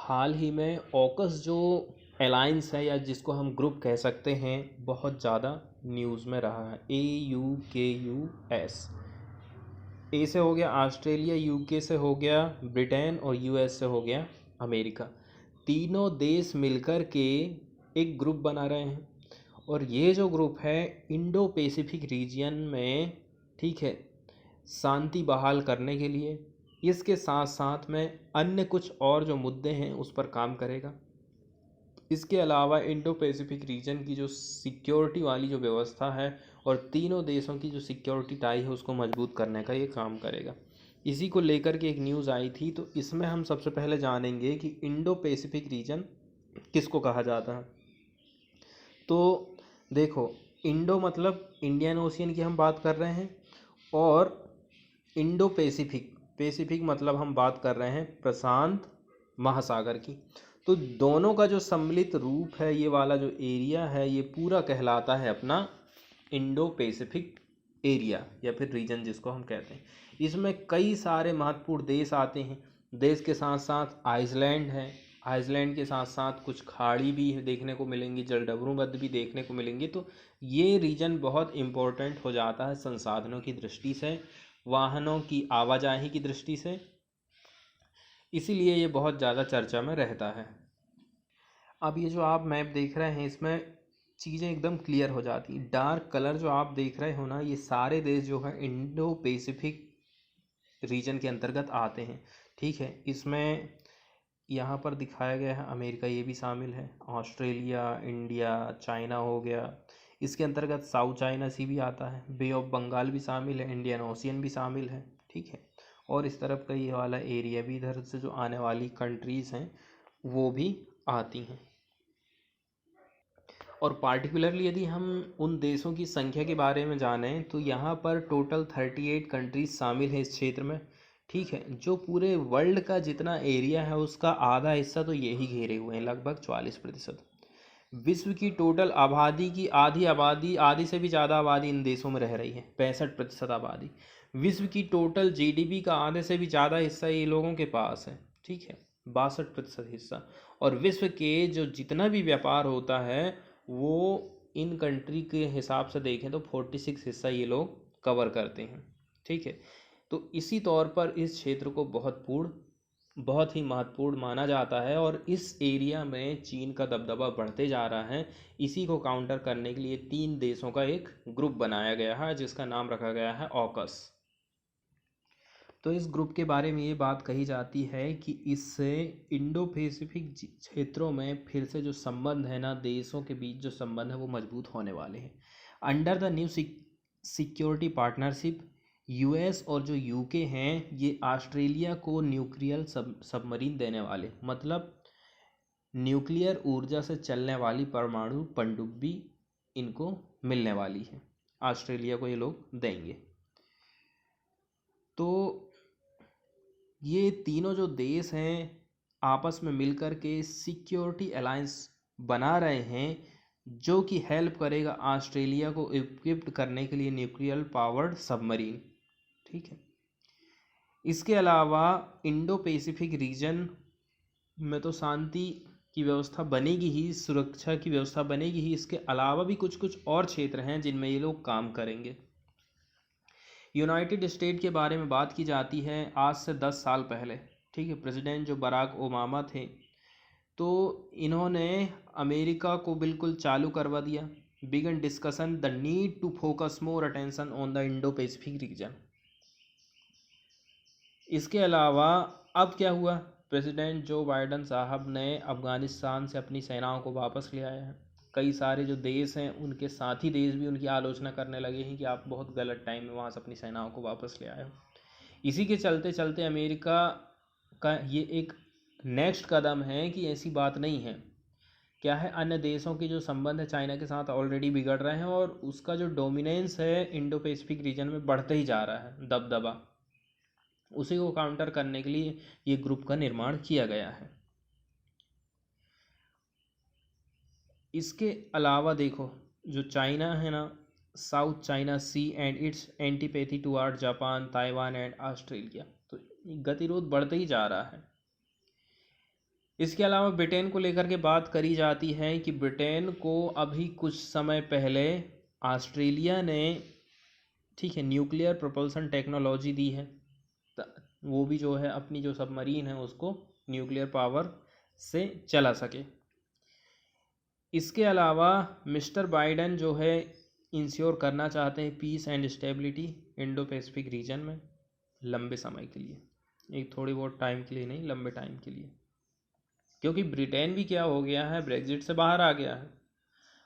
हाल ही में ऑकस जो अलायंस है या जिसको हम ग्रुप कह सकते हैं बहुत ज़्यादा न्यूज़ में रहा है। AUKUS। ए से हो गया ऑस्ट्रेलिया, यूके से हो गया ब्रिटेन और यूएस से हो गया अमेरिका। तीनों देश मिलकर के एक ग्रुप बना रहे हैं और ये जो ग्रुप है इंडो पैसिफिक रीजन में, ठीक है, शांति बहाल करने के लिए, इसके साथ साथ में अन्य कुछ और जो मुद्दे हैं उस पर काम करेगा। इसके अलावा इंडो पैसिफिक रीजन की जो सिक्योरिटी वाली जो व्यवस्था है और तीनों देशों की जो सिक्योरिटी टाई है उसको मजबूत करने का ये काम करेगा। इसी को लेकर के एक न्यूज़ आई थी, तो इसमें हम सबसे पहले जानेंगे कि इंडो पैसिफिक रीजन किसको कहा जाता है। तो देखो, इंडो मतलब इंडियन ओशियन की हम बात कर रहे हैं और इंडो पैसिफिक, पैसिफिक मतलब हम बात कर रहे हैं प्रशांत महासागर की। तो दोनों का जो सम्मिलित रूप है, ये वाला जो एरिया है, ये पूरा कहलाता है अपना इंडो पैसिफिक एरिया या फिर रीजन जिसको हम कहते हैं। इसमें कई सारे महत्वपूर्ण देश आते हैं। देश के साथ साथ आइसलैंड है, आइसलैंड के साथ साथ कुछ खाड़ी भी देखने को मिलेंगी, जलडमरूमध्य भी देखने को मिलेंगी। तो ये रीजन बहुत इम्पोर्टेंट हो जाता है संसाधनों की दृष्टि से, वाहनों की आवाजाही की दृष्टि से, इसीलिए ये बहुत ज़्यादा चर्चा में रहता है। अब ये जो आप मैप देख रहे हैं इसमें चीज़ें एकदम क्लियर हो जाती। डार्क कलर जो आप देख रहे हो ना, ये सारे देश जो है इंडो पैसिफिक रीजन के अंतर्गत आते हैं, ठीक है। इसमें यहाँ पर दिखाया गया है अमेरिका, ये भी शामिल है, ऑस्ट्रेलिया, इंडिया, चाइना हो गया। इसके अंतर्गत साउथ चाइना सी भी आता है, बे ऑफ बंगाल भी शामिल है, इंडियन ओशियन भी शामिल है, ठीक है। और इस तरफ का ये वाला एरिया भी, इधर से जो आने वाली कंट्रीज़ हैं वो भी आती हैं। और पार्टिकुलरली यदि हम उन देशों की संख्या के बारे में जानें तो यहाँ पर टोटल 38 कंट्रीज शामिल है इस क्षेत्र में, ठीक है। जो पूरे वर्ल्ड का जितना एरिया है उसका आधा हिस्सा तो यही घेरे हुए हैं, लगभग 40%। विश्व की टोटल आबादी की आधी आधी से भी ज़्यादा आबादी इन देशों में रह रही है, 65% आबादी। विश्व की टोटल जीडीपी का आधे से भी ज़्यादा हिस्सा ये लोगों के पास है, ठीक है, 62% हिस्सा। और विश्व के जो जितना भी व्यापार होता है वो इन कंट्री के हिसाब से देखें तो 46 हिस्सा ये लोग कवर करते हैं, ठीक है। तो इसी तौर पर इस क्षेत्र को बहुत ही महत्वपूर्ण माना जाता है और इस एरिया में चीन का दबदबा बढ़ते जा रहा है। इसी को काउंटर करने के लिए 3 देशों का एक ग्रुप बनाया गया है जिसका नाम रखा गया है ऑकस। तो इस ग्रुप के बारे में ये बात कही जाती है कि इससे इंडो पैसिफिक क्षेत्रों में फिर से जो संबंध है ना, देशों के बीच जो संबंध है वो मजबूत होने वाले हैं। Under the new security partnership, US और जो यूके हैं ये ऑस्ट्रेलिया को न्यूक्लियर सबमरीन देने वाले, मतलब न्यूक्लियर ऊर्जा से चलने वाली परमाणु पनडुब्बी इनको मिलने वाली है, ऑस्ट्रेलिया को ये लोग देंगे। तो ये तीनों जो देश हैं आपस में मिलकर के सिक्योरिटी अलायंस बना रहे हैं जो कि हेल्प करेगा ऑस्ट्रेलिया को इक्विप्ड करने के लिए न्यूक्लियर पावर्ड सबमरीन, ठीक है। इसके अलावा इंडो पैसिफिक रीजन में तो शांति की व्यवस्था बनेगी ही, सुरक्षा की व्यवस्था बनेगी ही, इसके अलावा भी कुछ कुछ और क्षेत्र हैं जिनमें ये लोग काम करेंगे। यूनाइटेड स्टेट के बारे में बात की जाती है आज से 10 साल पहले, ठीक है। प्रेसिडेंट जो बराक ओबामा थे तो इन्होंने अमेरिका को बिल्कुल चालू करवा दिया। Begin discussion the need to focus more attention on the Indo Pacific region. इसके अलावा अब क्या हुआ, प्रेसिडेंट जो बाइडन साहब ने अफ़गानिस्तान से अपनी सेनाओं को वापस ले आया है। कई सारे जो देश हैं उनके साथी देश भी उनकी आलोचना करने लगे हैं कि आप बहुत गलत टाइम में वहाँ से अपनी सेनाओं को वापस ले आए हो। इसी के चलते चलते अमेरिका का ये एक नेक्स्ट कदम है कि ऐसी बात नहीं है, क्या है, अन्य देशों के जो संबंध है चाइना के साथ ऑलरेडी बिगड़ रहे हैं और उसका जो डोमिनेंस है इंडो पैसिफिक रीजन में बढ़ते ही जा रहा है, दबदबा। उसी को काउंटर करने के लिए ये ग्रुप का निर्माण किया गया है। इसके अलावा देखो, जो चाइना है ना, South China Sea and its antipathy toward Japan, Taiwan and Australia, तो गतिरोध बढ़ते ही जा रहा है। इसके अलावा ब्रिटेन को लेकर के बात करी जाती है कि ब्रिटेन को अभी कुछ समय पहले ऑस्ट्रेलिया ने, ठीक है, न्यूक्लियर प्रोपल्सन टेक्नोलॉजी दी है। वो भी जो है अपनी जो सबमरीन है उसको न्यूक्लियर पावर से चला सके। इसके अलावा मिस्टर बाइडेन जो है इंश्योर करना चाहते हैं peace and stability Indo Pacific region में लंबे समय के लिए, एक थोड़ी बहुत टाइम के लिए नहीं, लंबे टाइम के लिए। क्योंकि ब्रिटेन भी क्या हो गया है, ब्रेग्जिट से बाहर आ गया है।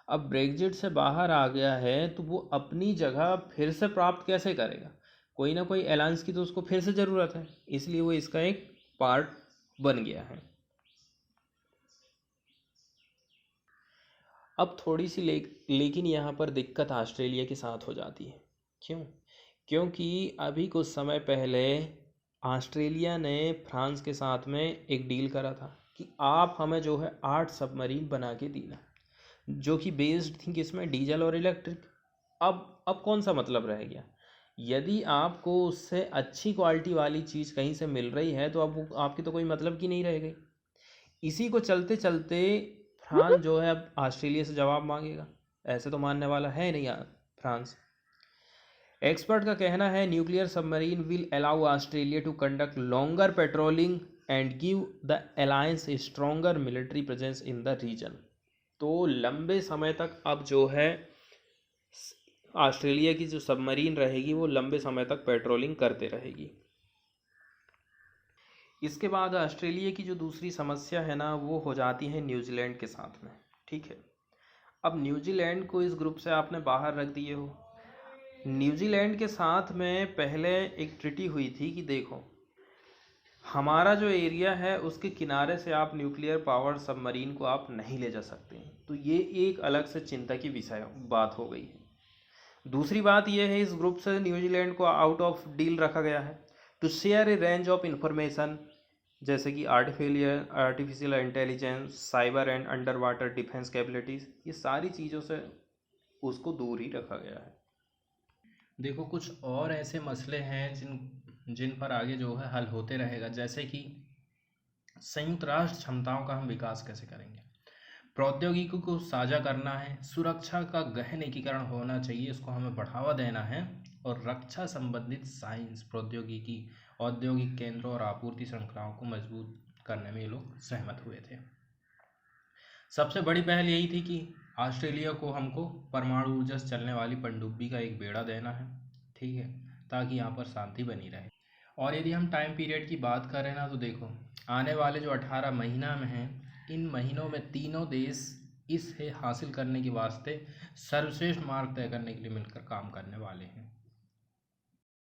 अब ब्रेग्जिट से बाहर आ गया है तो वो अपनी जगह फिर से प्राप्त कैसे करेगा? कोई ना कोई अलायंस की तो उसको फिर से ज़रूरत है, इसलिए वो इसका एक पार्ट बन गया है। अब थोड़ी सी लेकिन यहाँ पर दिक्कत ऑस्ट्रेलिया के साथ हो जाती है। क्यों? क्योंकि अभी कुछ समय पहले ऑस्ट्रेलिया ने फ्रांस के साथ में एक डील करा था कि आप हमें जो है 8 सबमरीन बना के देना, जो कि बेस्ड थी किसमें, डीजल और इलेक्ट्रिक। अब कौन सा मतलब रह गया? यदि आपको उससे अच्छी क्वालिटी वाली चीज़ कहीं से मिल रही है तो अब वो आपकी तो कोई मतलब की नहीं रह गई। इसी को चलते चलते फ्रांस जो है अब ऑस्ट्रेलिया से जवाब मांगेगा, ऐसे तो मानने वाला है नहीं फ्रांस। एक्सपर्ट का कहना है nuclear submarine will allow Australia to conduct longer patrolling and give the alliance a stronger military presence in the region. तो लंबे समय तक अब जो है ऑस्ट्रेलिया की जो सबमरीन रहेगी वो लंबे समय तक पेट्रोलिंग करते रहेगी। इसके बाद ऑस्ट्रेलिया की जो दूसरी समस्या है ना वो हो जाती है न्यूजीलैंड के साथ में, ठीक है। अब न्यूजीलैंड को इस ग्रुप से आपने बाहर रख दिए हो। न्यूजीलैंड के साथ में पहले एक ट्रीटी हुई थी कि देखो हमारा जो एरिया है उसके किनारे से आप न्यूक्लियर पावर सबमरीन को आप नहीं ले जा सकते हैं, तो ये एक अलग से चिंता की विषय बात हो गई है। दूसरी बात यह है इस ग्रुप से न्यूजीलैंड को आउट ऑफ डील रखा गया है to share a range of information, जैसे कि artificial intelligence, cyber and under water defence capabilities, ये सारी चीज़ों से उसको दूर ही रखा गया है। देखो कुछ और ऐसे मसले हैं जिन पर आगे जो है हल होते रहेगा, जैसे कि संयुक्त राष्ट्र क्षमताओं का हम विकास कैसे करेंगे, प्रौद्योगिकी को साझा करना है, सुरक्षा का गहन एकीकरण होना चाहिए, इसको हमें बढ़ावा देना है, और रक्षा संबंधित साइंस, प्रौद्योगिकी, औद्योगिक केंद्रों और आपूर्ति श्रृंखलाओं को मजबूत करने में ये लोग सहमत हुए थे। सबसे बड़ी पहल यही थी कि ऑस्ट्रेलिया को हमको परमाणु ऊर्जा से चलने वाली पनडुब्बी का एक बेड़ा देना है, ठीक है, ताकि यहाँ पर शांति बनी रहे। और यदि हम टाइम पीरियड की बात करें ना तो देखो आने वाले जो 18 महीना में हैं, इन महीनों में तीनों देश इसे हासिल करने के वास्ते सर्वश्रेष्ठ मार्ग तय करने के लिए मिलकर काम करने वाले हैं।